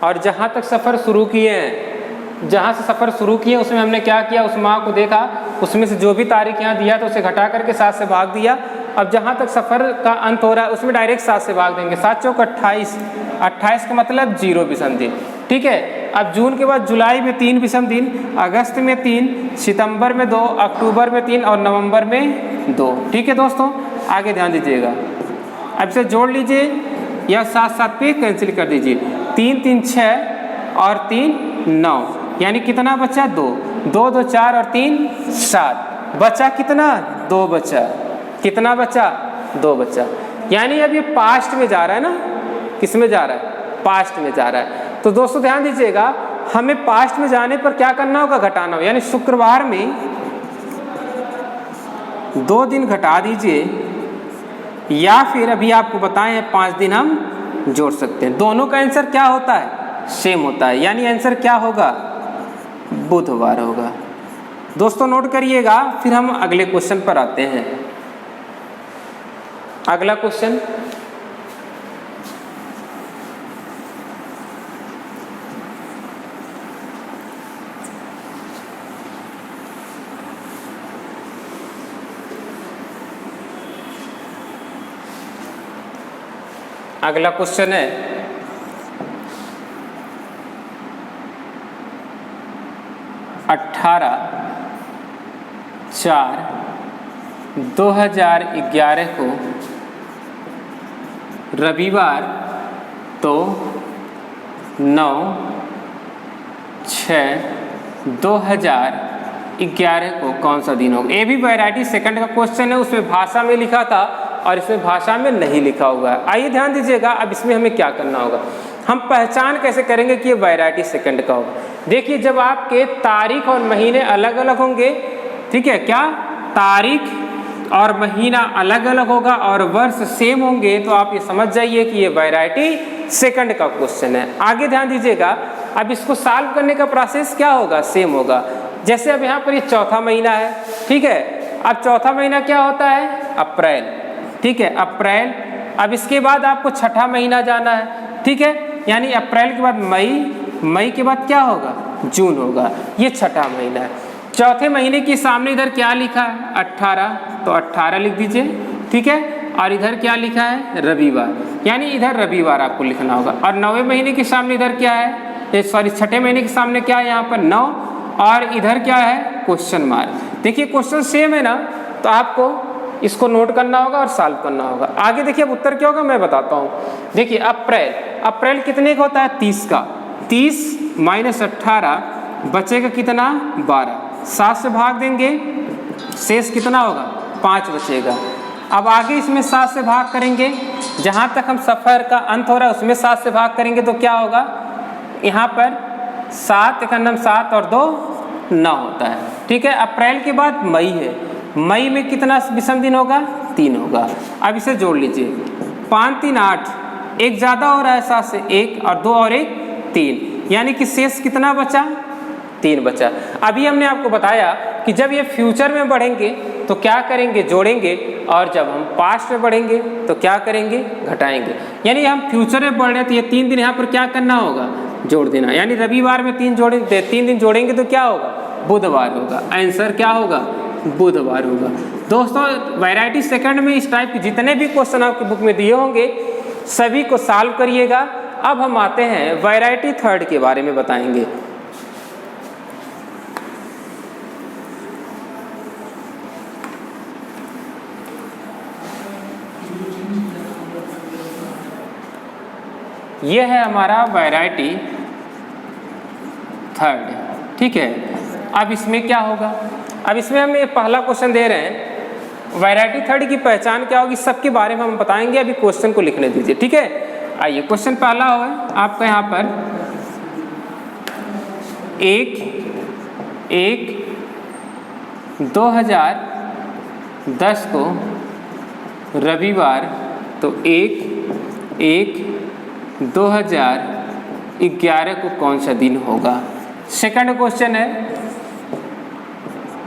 और जहाँ तक सफ़र शुरू किए हैं, जहाँ से सफ़र शुरू किए उसमें हमने क्या किया, उस माह को देखा, उसमें से जो भी तारीख यहाँ दिया तो उसे घटा करके 7 से भाग दिया। अब जहाँ तक सफ़र का अंत हो रहा है उसमें डायरेक्ट 7 से भाग देंगे। 7 चौक 28, 28 का मतलब 0 विषम दिन। ठीक है, अब जून के बाद जुलाई में 3 विषम दिन, अगस्त में 3, सितंबर में 2, अक्टूबर में 3 और नवंबर में 2। ठीक है दोस्तों, आगे ध्यान दीजिएगा। अब इसे जोड़ लीजिए या 7 पे कैंसिल कर दीजिए। 3 3 6 और 3 9, यानी कितना बचा 2, 2 2 4 और 3 7, बचा कितना 2 बचा, कितना बचा 2 बचा। यानी अब ये पास्ट में जा रहा है ना, किस में जा रहा है, पास्ट में जा रहा है। तो दोस्तों ध्यान दीजिएगा, हमें पास्ट में जाने पर क्या करना होगा, घटाना होगा। यानी शुक्रवार में 2 दिन घटा दीजिए या फिर अभी आपको बताएं 5 दिन हम जोड़ सकते हैं। दोनों का आंसर क्या होता है, सेम होता है, यानी आंसर क्या होगा, बुधवार होगा। दोस्तों नोट करिएगा, फिर हम अगले क्वेश्चन पर आते हैं। अगला क्वेश्चन, अगला क्वेश्चन है 18/4/2011 को रविवार तो 9/6/2011 को कौन सा दिन होगा। ये भी वैरायटी सेकंड का क्वेश्चन है, उसमें भाषा में लिखा था और इसमें भाषा में नहीं लिखा हुआ है। आइए ध्यान दीजिएगा, अब इसमें हमें क्या करना होगा, हम पहचान कैसे करेंगे कि ये वैरायटी सेकंड का होगा। देखिए, जब आपके तारीख और महीने अलग अलग होंगे, ठीक है, क्या तारीख और महीना अलग अलग होगा और वर्ष सेम होंगे, तो आप ये समझ जाइए कि ये वैरायटी सेकंड का क्वेश्चन है। आगे ध्यान दीजिएगा, अब इसको सॉल्व करने का प्रोसेस क्या होगा, सेम होगा। जैसे अब यहाँ पर ये चौथा महीना है, ठीक है, अब चौथा महीना क्या होता है, अप्रैल, ठीक है, अप्रैल। अब इसके बाद आपको छठा महीना जाना है, ठीक है, यानी अप्रैल के बाद मई, मई के बाद क्या होगा, जून होगा। ये छठा महीना है। चौथे महीने के सामने इधर क्या लिखा है, 18, तो 18 लिख दीजिए, ठीक है, और इधर क्या लिखा है, रविवार, यानी इधर रविवार आपको लिखना होगा। और 9वें महीने के सामने इधर क्या है, सॉरी छठे महीने के सामने क्या है, यहाँ पर 9, और इधर क्या है, क्वेश्चन मार्क। देखिए क्वेश्चन सेम है ना, तो आपको इसको नोट करना होगा और सॉल्व करना होगा। आगे देखिए अब उत्तर क्या होगा, मैं बताता हूँ। देखिए अप्रैल, अप्रैल कितने का होता है, 30 का, 30 - 18 बचेगा कितना, 12, 7 से भाग देंगे, शेष कितना होगा, 5 बचेगा। अब आगे इसमें 7 से भाग करेंगे, जहाँ तक हम सफ़र का अंत हो रहा है उसमें 7 से भाग करेंगे तो क्या होगा, यहाँ पर 7 × 9 7 और 2 9 होता है, ठीक है। अप्रैल के बाद मई है, मई में कितना विषम दिन होगा, 3 होगा। अब इसे जोड़ लीजिए, 5 3 8, एक ज़्यादा हो रहा है 7 से, 1 और 2 और 1 3, यानी कि शेष कितना बचा, 3 बचा। अभी हमने आपको बताया कि जब ये फ्यूचर में बढ़ेंगे तो क्या करेंगे, जोड़ेंगे, और जब हम पास्ट में बढ़ेंगे तो क्या करेंगे, घटाएंगे। यानी हम फ्यूचर में बढ़ रहे हैं तो ये 3 दिन यहाँ पर क्या करना होगा, जोड़ देना। यानी रविवार में 3 दिन जोड़ेंगे तो क्या होगा, बुधवार होगा। आंसर क्या होगा, बुधवार होगा। दोस्तों वैरायटी सेकंड में इस टाइप के जितने भी क्वेश्चन आपकी बुक में दिए होंगे सभी को सॉल्व करिएगा। अब हम आते हैं वैरायटी थर्ड के बारे में बताएंगे। यह है हमारा वैरायटी थर्ड, ठीक है। अब इसमें क्या होगा, अब इसमें हम ये पहला क्वेश्चन दे रहे हैं, वैरायटी थर्ड की पहचान क्या होगी, सबके बारे में हम बताएंगे। अभी क्वेश्चन को लिखने दीजिए, ठीक है। आइए क्वेश्चन पहला है आपका यहाँ पर 1/1/2010 को रविवार तो 1/1/2011 को कौन सा दिन होगा। सेकंड क्वेश्चन है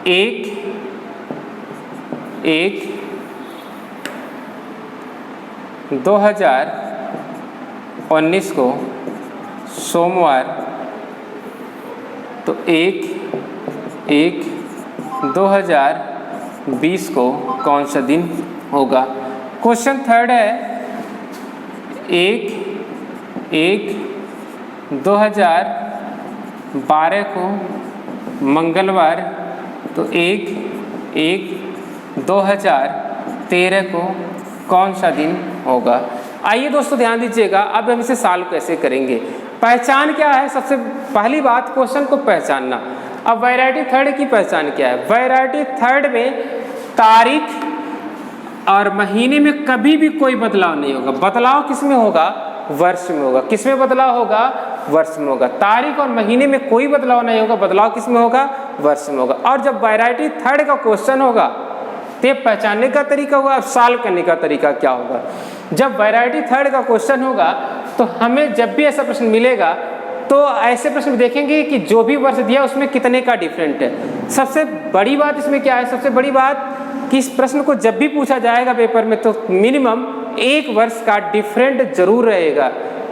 1/1/2019 को सोमवार, तो 1/1/2020 को कौन सा दिन होगा। क्वेश्चन थर्ड है 1/1/2012 को मंगलवार, तो 1/1/2013 को कौन सा दिन होगा। आइए दोस्तों ध्यान दीजिएगा, अब हम इसे सॉल्व कैसे करेंगे। पहचान क्या है, सबसे पहली बात क्वेश्चन को पहचानना। अब वैरायटी थर्ड की पहचान क्या है। वैरायटी थर्ड में तारीख और महीने में कभी भी कोई बदलाव नहीं होगा। बदलाव किस में होगा, वर्ष में होगा। किस में बदलाव होगा, वर्ष में होगा। तारीख और महीने में कोई बदलाव नहीं होगा, बदलाव किस में होगा, वर्ष में होगा। और जब वैरायटी थर्ड का क्वेश्चन होगा तो पहचानने का तरीका होगा, अब सॉल्व करने का तरीका क्या होगा। जब वैरायटी थर्ड का क्वेश्चन होगा तो हमें जब भी ऐसा प्रश्न मिलेगा तो ऐसे प्रश्न देखेंगे कि जो भी वर्ष दिया उसमें कितने का डिफरेंट है। सबसे बड़ी बात इसमें क्या है, सबसे बड़ी बात कि इस प्रश्न को जब भी पूछा जाएगा पेपर में तो मिनिमम 1 वर्ष का डिफरेंट जरूर रहेगा।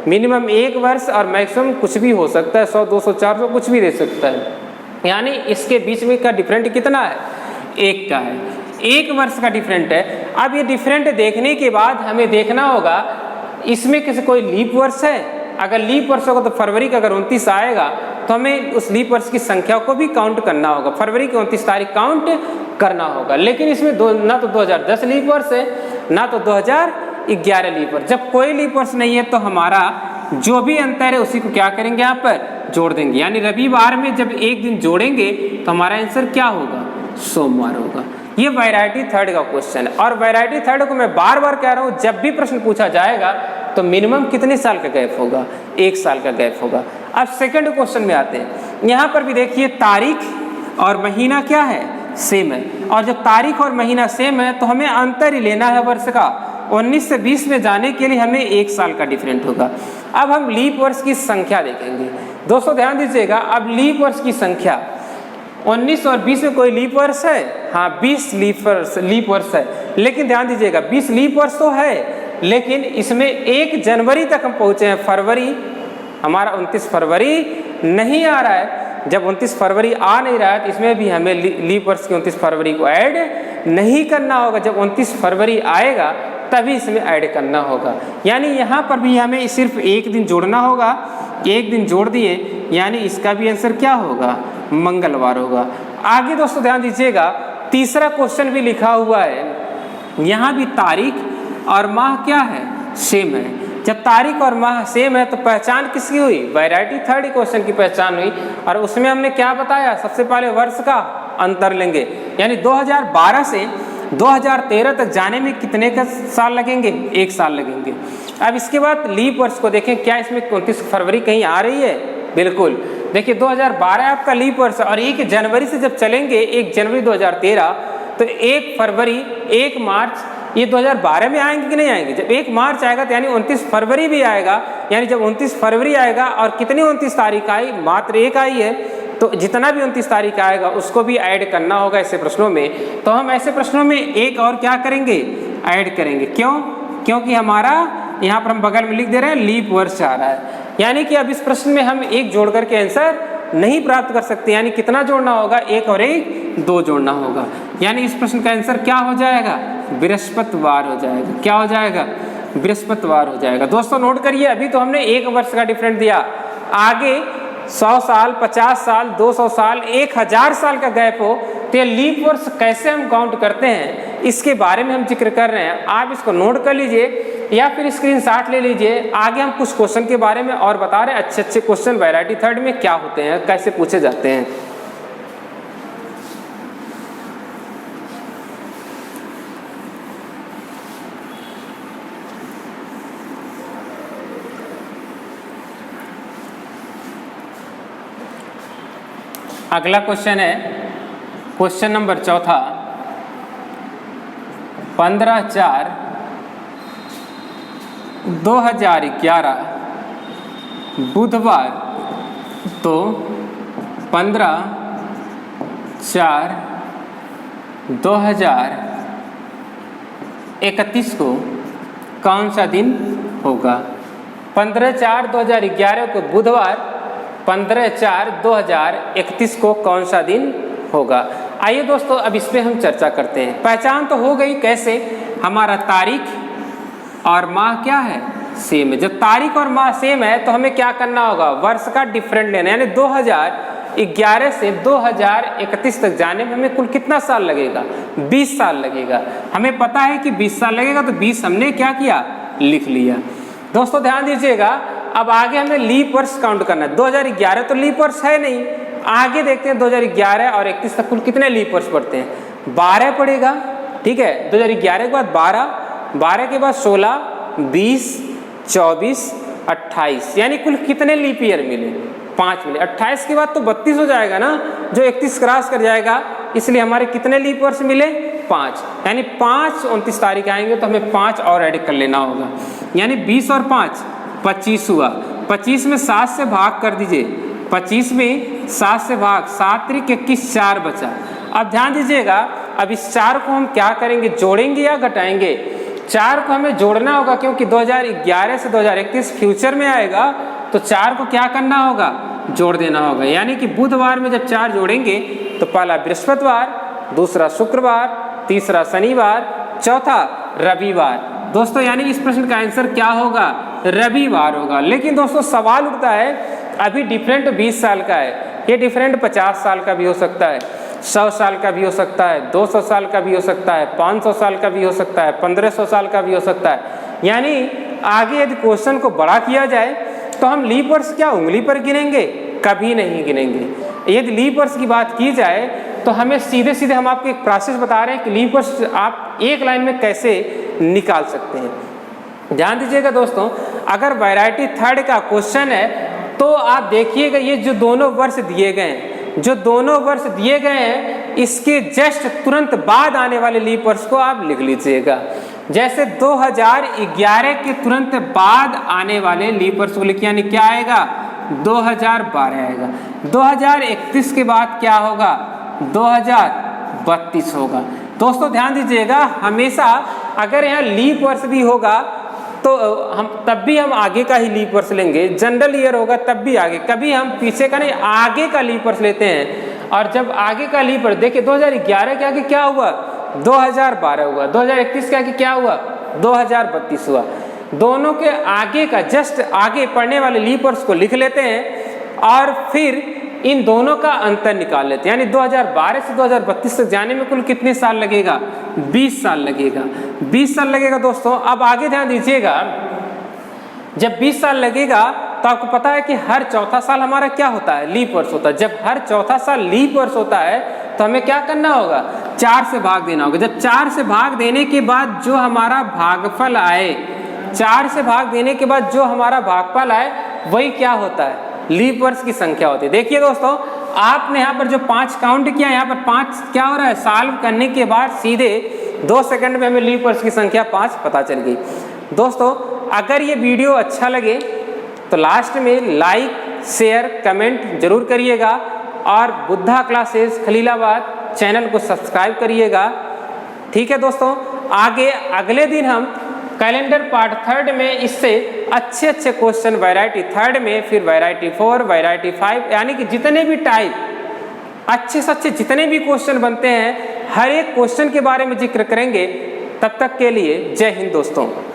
मिनिमम 1 वर्ष और मैक्सिमम कुछ भी हो सकता है, 100, 200, 400 कुछ भी दे सकता है। यानी इसके बीच में का डिफरेंट कितना है, 1 का है। 1 वर्ष का डिफरेंट है। अब ये डिफरेंट देखने के बाद हमें देखना होगा इसमें किसी कोई लीप वर्ष है। अगर लीप वर्ष होगा तो फरवरी का अगर 29 आएगा तो हमें उस लीप वर्ष की संख्या को भी काउंट करना होगा। फरवरी की 29 तारीख काउंट करना होगा। लेकिन इसमें ना तो 2010 लीप वर्ष है ना तो 2011 लीप वर्ष। जब कोई लीप वर्ष नहीं है तो हमारा जो भी अंतर है उसी को क्या करेंगे, यहाँ पर जोड़ देंगे। यानी रविवार में जब एक दिन जोड़ेंगे तो हमारा आंसर क्या होगा, सोमवार होगा। ये वैरायटी थर्ड का क्वेश्चन है। और वैरायटी थर्ड को मैं बार बार कह रहा हूँ, जब भी प्रश्न पूछा जाएगा तो मिनिमम कितने साल का गैप होगा, 1 साल का गैप होगा। अब सेकंड क्वेश्चन में आते हैं। यहाँ पर भी देखिए तारीख और महीना क्या है, सेम है। और जब तारीख और महीना सेम है तो हमें अंतर ही लेना है वर्ष का। 19 से 20 में जाने के लिए हमें 1 साल का डिफरेंट होगा। अब हम लीप वर्ष की संख्या देखेंगे। दोस्तों ध्यान दीजिएगा, अब लीप वर्ष की संख्या 19 और 20 में कोई लीप वर्ष है, हाँ 20 लीप वर्ष है। लेकिन ध्यान दीजिएगा 20 लीप वर्ष तो है, लेकिन इसमें 1 जनवरी तक हम पहुँचे हैं। फरवरी हमारा 29 फरवरी नहीं आ रहा है। जब 29 फरवरी आ नहीं रहा है तो इसमें भी हमें लीप वर्ष की 29 फरवरी को ऐड नहीं करना होगा। जब 29 फरवरी आएगा तभी इसमें ऐड करना होगा। यानी यहाँ पर भी हमें सिर्फ 1 दिन जोड़ना होगा। 1 दिन जोड़ दिए यानी इसका भी आंसर क्या होगा, मंगलवार होगा। आगे दोस्तों ध्यान दीजिएगा, तीसरा क्वेश्चन भी लिखा हुआ है। यहाँ भी तारीख और माह क्या है, सेम है। जब तारीख और माह सेम है तो पहचान किसकी हुई, वैरायटी थर्ड क्वेश्चन की पहचान हुई। और उसमें हमने क्या बताया, सबसे पहले वर्ष का अंतर लेंगे। यानी 2012 से 2013 तक जाने में कितने का साल लगेंगे, 1 साल लगेंगे। अब इसके बाद लीप वर्ष को देखें, क्या इसमें 29 फरवरी कहीं आ रही है, बिल्कुल। देखिए 2012 आपका लीप वर्ष और 1 जनवरी से जब चलेंगे, 1 जनवरी 2013 तो 1 फरवरी 1 मार्च ये 2012 में आएंगे कि नहीं आएंगे। जब 1 मार्च आएगा तो यानी 29 फरवरी भी आएगा। यानी जब 29 फरवरी आएगा और कितनी 29 तारीख आई, मात्र 1 आई है, तो जितना भी 29 तारीख आएगा उसको भी ऐड करना होगा ऐसे प्रश्नों में। तो हम ऐसे प्रश्नों में एक और क्या करेंगे, ऐड करेंगे। क्यों, क्योंकि हमारा यहाँ पर हम बगल में लिख दे रहे हैं लीप वर्ष आ रहा है। यानी कि अब इस प्रश्न में हम 1 जोड़ करके आंसर नहीं प्राप्त कर सकते। यानी कितना जोड़ना होगा, 1 और 1 2 जोड़ना होगा। यानी इस प्रश्न का आंसर क्या हो जाएगा, बृहस्पतिवार हो जाएगा। क्या हो जाएगा, बृहस्पतिवार हो जाएगा। दोस्तों नोट करिए, अभी तो हमने 1 वर्ष का डिफरेंट दिया। आगे 100 साल, 50 साल, 200 साल, 1000 साल का गैप हो तो ये लीप वर्ष कैसे हम काउंट करते हैं, इसके बारे में हम जिक्र कर रहे हैं। आप इसको नोट कर लीजिए या फिर स्क्रीनशॉट ले लीजिए। आगे हम कुछ क्वेश्चन के बारे में और बता रहे हैं, अच्छे अच्छे क्वेश्चन वैरायटी थर्ड में क्या होते हैं, कैसे पूछे जाते हैं। अगला क्वेश्चन है क्वेश्चन नंबर 4, 15/4/2011 बुधवार तो 15/4/2031 को कौन सा दिन होगा। 15/4/2011 को बुधवार, 15/4/2031 को कौन सा दिन होगा। आइए दोस्तों अब इस पे हम चर्चा करते हैं। पहचान तो हो गई, कैसे, हमारा तारीख और माह क्या है, सेम है। जब तारीख और माह सेम है तो हमें क्या करना होगा, वर्ष का डिफरेंट लेना, यानी 2011 से 2031 तक जाने में हमें कुल कितना साल लगेगा, 20 साल लगेगा। हमें पता है कि 20 साल लगेगा, तो 20 हमने क्या किया, लिख लिया। दोस्तों ध्यान दीजिएगा, अब आगे हमें लीप वर्ष काउंट करना है। 2011 तो लीप वर्ष है नहीं, आगे देखते हैं 2011 और 31 तक कुल कितने लीप वर्ष पड़ते हैं, 12 पड़ेगा, ठीक है। 2011 के बाद 12, 12 के बाद 16, 20, 24, 28, यानी कुल कितने लीप ईयर मिले, 5 मिले। 28 के बाद तो 32 हो जाएगा ना, जो 31 क्रॉस कर जाएगा, इसलिए हमारे कितने लीप वर्ष मिले, 5, यानी 5 29 तारीख आएंगे तो हमें 5 और ऐड कर लेना होगा, यानी 20 और 5 25 हुआ। 25 में 7 से भाग कर दीजिए, 25 में 7 से भाग, 7 × 21, 4 बचा। अब ध्यान दीजिएगा, अब इस 4 को हम क्या करेंगे, जोड़ेंगे या घटाएंगे। 4 को हमें जोड़ना होगा, क्योंकि 2011 से 2031 फ्यूचर में आएगा, तो 4 को क्या करना होगा, जोड़ देना होगा। यानी कि बुधवार में जब 4 जोड़ेंगे तो पहला बृहस्पतिवार, दूसरा शुक्रवार, तीसरा शनिवार, चौथा रविवार। दोस्तों यानी इस प्रश्न का आंसर क्या होगा, रविवार होगा। लेकिन दोस्तों सवाल उठता है, अभी डिफरेंट 20 साल का है, ये डिफरेंट 50 साल का भी हो सकता है, 100 साल का भी हो सकता है, 200 साल का भी हो सकता है, 500 साल का भी हो सकता है, 1500 साल का भी हो सकता है। यानी आगे यदि क्वेश्चन को बड़ा किया जाए तो हम लीप वर्ष क्या उंगली पर गिनेंगे, कभी नहीं गिनेंगे। यदि लीप वर्ष की बात की जाए तो हमें सीधे सीधे हम आपको एक प्रोसेस बता रहे हैं कि लीप वर्ष आप एक लाइन में कैसे निकाल सकते हैं। ध्यान दीजिएगा दोस्तों, अगर वैरायटी थर्ड का क्वेश्चन है तो आप देखिएगा, ये जो दोनों वर्ष दिए गए हैं, जो दोनों वर्ष दिए गए हैं, इसके जस्ट तुरंत बाद आने वाले लीप वर्ष को आप लिख लीजिएगा। जैसे 2011 के तुरंत बाद आने वाले लीप वर्ष को लिखिए, यानी क्या आएगा, 2012 आएगा। 2031 के बाद क्या होगा, 2032 होगा। दोस्तों ध्यान दीजिएगा, हमेशा अगर यहाँ लीप वर्ष भी होगा तो हम तब भी हम आगे का ही लीप वर्ष लेंगे, जनरल ईयर होगा तब भी आगे, कभी हम पीछे का नहीं, आगे का लीप वर्ष लेते हैं। और जब आगे का लीप वर्ष देखिए, 2011 के आगे क्या हुआ, 2012 हुआ, 2031 के आगे क्या हुआ, 2032 हुआ। दोनों के आगे का जस्ट आगे पढ़ने वाले लीप वर्ष को लिख लेते हैं और फिर इन दोनों का अंतर निकाल लेते हैं, यानी 2012 से 2032 तक जाने में कुल कितने साल लगेगा, 20 साल लगेगा, 20 साल लगेगा। दोस्तों अब आगे ध्यान दीजिएगा, जब 20 साल लगेगा तो आपको पता है कि हर चौथा साल हमारा क्या होता है, लीप वर्ष होता है। जब हर चौथा साल लीप वर्ष होता है तो हमें क्या करना होगा, 4 से भाग देना होगा। जब 4 से भाग देने के बाद जो हमारा भागफल आए, 4 से भाग देने के बाद जो हमारा भागफल आए वही क्या होता है, लीप वर्ष की संख्या होती है। देखिए दोस्तों, आपने यहाँ पर जो 5 काउंट किया, यहाँ पर 5 क्या हो रहा है, सॉल्व करने के बाद सीधे 2 सेकंड में हमें लीप वर्ष की संख्या 5 पता चल गई। दोस्तों अगर ये वीडियो अच्छा लगे तो लास्ट में लाइक, शेयर, कमेंट जरूर करिएगा और बुद्धा क्लासेस खलीलाबाद चैनल को सब्सक्राइब करिएगा। ठीक है दोस्तों, आगे अगले दिन हम कैलेंडर पार्ट 3 में इससे अच्छे अच्छे क्वेश्चन वैरायटी 3 में, फिर वैरायटी 4, वैरायटी 5, यानी कि जितने भी टाइप अच्छे से अच्छे जितने भी क्वेश्चन बनते हैं, हर एक क्वेश्चन के बारे में जिक्र करेंगे। तब तक के लिए जय हिंद दोस्तों।